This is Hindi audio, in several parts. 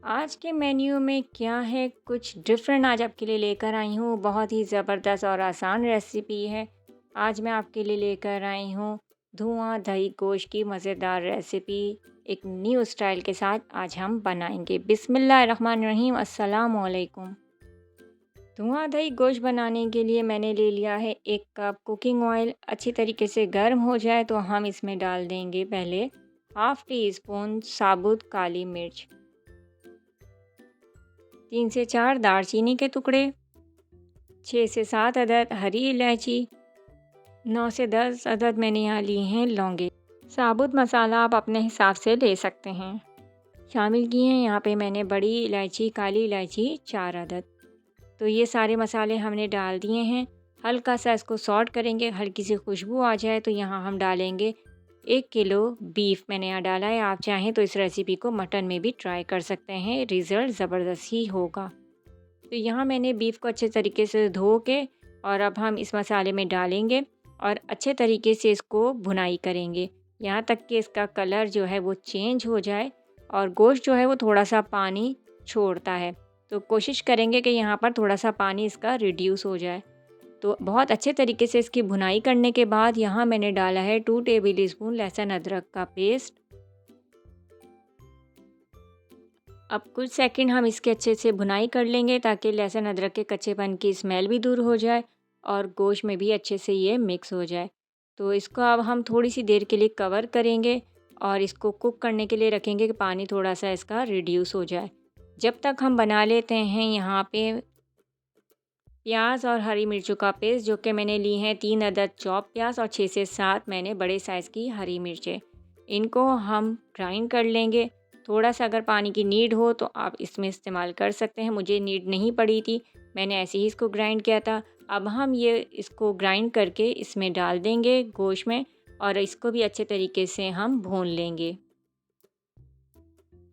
आज के मेन्यू में क्या है, कुछ डिफरेंट आज आपके लिए लेकर आई हूँ। बहुत ही ज़बरदस्त और आसान रेसिपी है। आज मैं आपके लिए लेकर आई हूँ धुआं दही गोश्त की मज़ेदार रेसिपी। एक न्यू स्टाइल के साथ आज हम बनाएंगे। बिस्मिल्लाहिर्रहमानिर्रहीम, अस्सलाम वालेकुम। धुआं दही गोश्त बनाने के लिए मैंने ले लिया है 1 कप कुकिंग ऑयल। अच्छी तरीके से गर्म हो जाए तो हम इसमें डाल देंगे पहले हाफ़ टी स्पून साबुत काली मिर्च, 3 से 4 दालचीनी के टुकड़े, 6 से 7 अदद हरी इलायची, 9 से 10 अदद मैंने यहाँ ली हैं लौंगे। साबुत मसाला आप अपने हिसाब से ले सकते हैं। शामिल किए हैं यहाँ पे मैंने बड़ी इलायची, काली इलायची 4 अदद। तो ये सारे मसाले हमने डाल दिए हैं। हल्का सा इसको सॉट करेंगे, हल्की सी खुशबू आ जाए तो यहाँ हम डालेंगे 1 किलो बीफ मैंने यहाँ डाला है। आप चाहें तो इस रेसिपी को मटन में भी ट्राई कर सकते हैं, रिज़ल्ट ज़बरदस्त ही होगा। तो यहाँ मैंने बीफ को अच्छे तरीके से धो के और अब हम इस मसाले में डालेंगे और अच्छे तरीके से इसको भुनाई करेंगे, यहाँ तक कि इसका कलर जो है वो चेंज हो जाए और गोश्त जो है वो थोड़ा सा पानी छोड़ता है। तो कोशिश करेंगे कि यहाँ पर थोड़ा सा पानी इसका रिड्यूस हो जाए। तो बहुत अच्छे तरीके से इसकी भुनाई करने के बाद यहाँ मैंने डाला है 2 टेबल स्पून लहसुन अदरक का पेस्ट। अब कुछ सेकंड हम इसके अच्छे से भुनाई कर लेंगे ताकि लहसुन अदरक के कच्चेपन की स्मेल भी दूर हो जाए और गोश्त में भी अच्छे से ये मिक्स हो जाए। तो इसको अब हम थोड़ी सी देर के लिए कवर करेंगे और इसको कुक करने के लिए रखेंगे कि पानी थोड़ा सा इसका रिड्यूस हो जाए। जब तक हम बना लेते हैं यहाँ पे प्याज और हरी मिर्चों का पेस्ट, जो कि मैंने ली हैं 3 अदद चॉप प्याज और 6 से 7 मैंने बड़े साइज़ की हरी मिर्चें। इनको हम ग्राइंड कर लेंगे। थोड़ा सा अगर पानी की नीड हो तो आप इसमें इस्तेमाल कर सकते हैं। मुझे नीड नहीं पड़ी थी, मैंने ऐसे ही इसको ग्राइंड किया था। अब हम ये इसको ग्राइंड करके इसमें डाल देंगे गोश्त में और इसको भी अच्छे तरीके से हम भून लेंगे।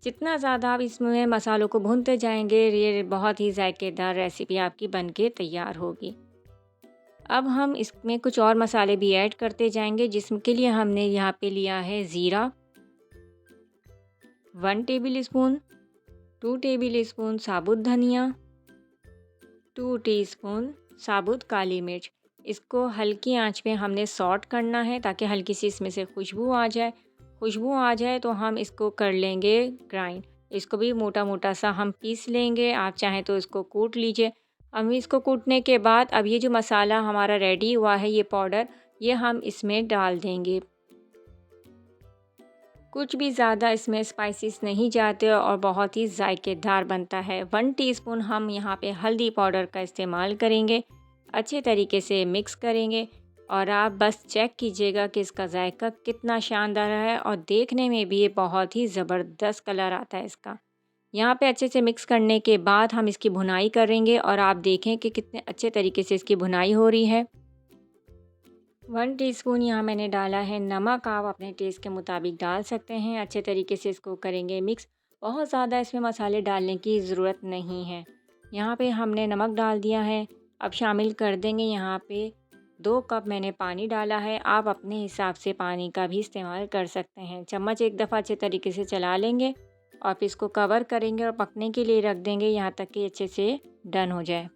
जितना ज़्यादा आप इसमें मसालों को भूनते जाएंगे, ये बहुत ही जायकेदार रेसिपी आपकी बनके तैयार होगी। अब हम इसमें कुछ और मसाले भी ऐड करते जाएंगे, जिसके लिए हमने यहाँ पे लिया है ज़ीरा 1 टेबल स्पून, 2 टेबल स्पून साबुत धनिया, 2 टीस्पून साबुत काली मिर्च। इसको हल्की आंच पे हमने सॉट करना है ताकि हल्की सी इसमें से खुशबू आ जाए। खुशबू आ जाए तो हम इसको कर लेंगे ग्राइंड। इसको भी मोटा मोटा सा हम पीस लेंगे, आप चाहें तो इसको कूट लीजिए। अब इसको कूटने के बाद अब ये जो मसाला हमारा रेडी हुआ है, ये पाउडर, ये हम इसमें डाल देंगे। कुछ भी ज़्यादा इसमें स्पाइसेस नहीं जाते और बहुत ही जायकेदार बनता है। 1 टीस्पून हम यहाँ पे हल्दी पाउडर का इस्तेमाल करेंगे। अच्छे तरीके से मिक्स करेंगे और आप बस चेक कीजिएगा कि इसका जायका कितना शानदार है और देखने में भी ये बहुत ही ज़बरदस्त कलर आता है इसका। यहाँ पे अच्छे से मिक्स करने के बाद हम इसकी भुनाई करेंगे और आप देखें कि कितने अच्छे तरीके से इसकी भुनाई हो रही है। 1 टीस्पून यहाँ मैंने डाला है नमक, आप अपने टेस्ट के मुताबिक डाल सकते हैं। अच्छे तरीके से इसको करेंगे मिक्स। बहुत ज़्यादा इसमें मसाले डालने की ज़रूरत नहीं है। यहाँ पे हमने नमक डाल दिया है। अब शामिल कर देंगे यहाँ पे 2 कप मैंने पानी डाला है। आप अपने हिसाब से पानी का भी इस्तेमाल कर सकते हैं। चम्मच एक दफ़ा अच्छे तरीके से चला लेंगे और फिर इसको कवर करेंगे और पकने के लिए रख देंगे यहाँ तक कि अच्छे से डन हो जाए।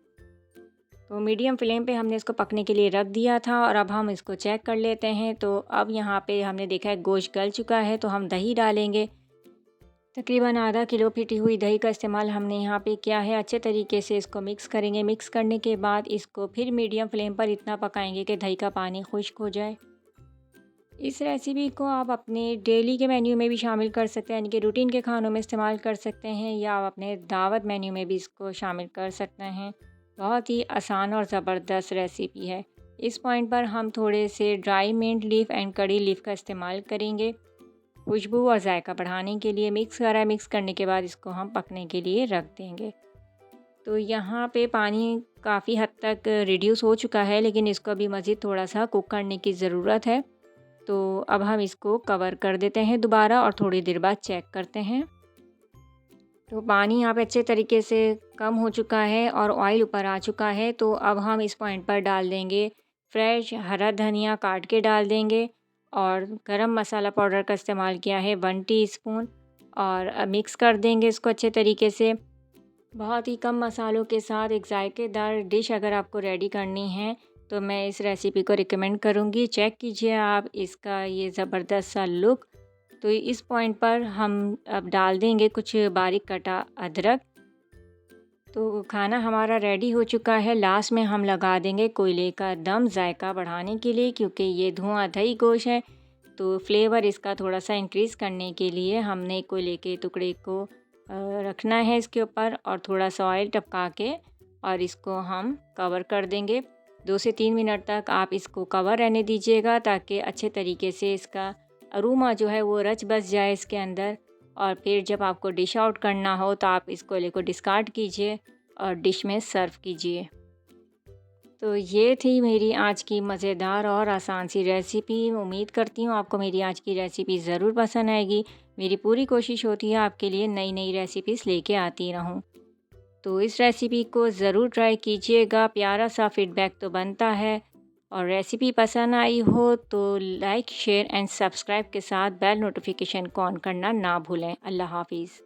तो मीडियम फ्लेम पे हमने इसको पकने के लिए रख दिया था और अब हम इसको चेक कर लेते हैं। तो अब यहाँ पे हमने देखा है गोश्त गल चुका है, तो हम दही डालेंगे। तकरीबन आधा किलो फिटी हुई दही का इस्तेमाल हमने यहाँ पे किया है। अच्छे तरीके से इसको मिक्स करेंगे। मिक्स करने के बाद इसको फिर मीडियम फ्लेम पर इतना पकाएंगे कि दही का पानी खुश्क हो जाए। इस रेसिपी को आप अपने डेली के मेन्यू में भी शामिल कर सकते हैं, यानी कि रूटीन के खानों में इस्तेमाल कर सकते हैं, या आप अपने दावत मेन्यू में भी इसको शामिल कर सकते हैं। बहुत ही आसान और ज़बरदस्त रेसिपी है। इस पॉइंट पर हम थोड़े से ड्राई मिंट लीफ एंड कड़ी लीफ का इस्तेमाल करेंगे खुशबू और जायका बढ़ाने के लिए। मिक्स करने के बाद इसको हम पकने के लिए रख देंगे। तो यहाँ पे पानी काफ़ी हद तक रिड्यूस हो चुका है, लेकिन इसको अभी मज़ीद थोड़ा सा कुक करने की ज़रूरत है। तो अब हम इसको कवर कर देते हैं दोबारा और थोड़ी देर बाद चेक करते हैं। तो पानी यहाँ पे अच्छे तरीके से कम हो चुका है और ऑयल ऊपर आ चुका है। तो अब हम इस पॉइंट पर डाल देंगे फ्रेश हरा धनिया, काट के डाल देंगे। और गरम मसाला पाउडर का इस्तेमाल किया है 1 टीस्पून और मिक्स कर देंगे इसको अच्छे तरीके से। बहुत ही कम मसालों के साथ एक जायकेदार डिश अगर आपको रेडी करनी है तो मैं इस रेसिपी को रिकमेंड करूँगी। चेक कीजिए आप इसका ये ज़बरदस्त सा लुक। तो इस पॉइंट पर हम अब डाल देंगे कुछ बारीक कटा अदरक। तो खाना हमारा रेडी हो चुका है। लास्ट में हम लगा देंगे कोयले का दम जायका बढ़ाने के लिए, क्योंकि ये धुआंधार गोश्त है तो फ्लेवर इसका थोड़ा सा इंक्रीज़ करने के लिए हमने कोयले के टुकड़े को रखना है इसके ऊपर और थोड़ा सा ऑयल टपका के और इसको हम कवर कर देंगे। 2 से 3 मिनट तक आप इसको कवर रहने दीजिएगा ताकि अच्छे तरीके से इसका अरोमा जो है वो रच बस जाए इसके अंदर। और फिर जब आपको डिश आउट करना हो तो आप इस कोयले को डिस्कार्ड कीजिए और डिश में सर्व कीजिए। तो ये थी मेरी आज की मज़ेदार और आसान सी रेसिपी। उम्मीद करती हूँ आपको मेरी आज की रेसिपी ज़रूर पसंद आएगी। मेरी पूरी कोशिश होती है आपके लिए नई नई रेसिपीज़ लेके आती रहूँ। तो इस रेसिपी को ज़रूर ट्राई कीजिएगा, प्यारा सा फीडबैक तो बनता है। और रेसिपी पसंद आई हो तो लाइक शेयर एंड सब्सक्राइब के साथ बेल नोटिफिकेशन को ऑन करना ना भूलें। अल्लाह हाफिज़।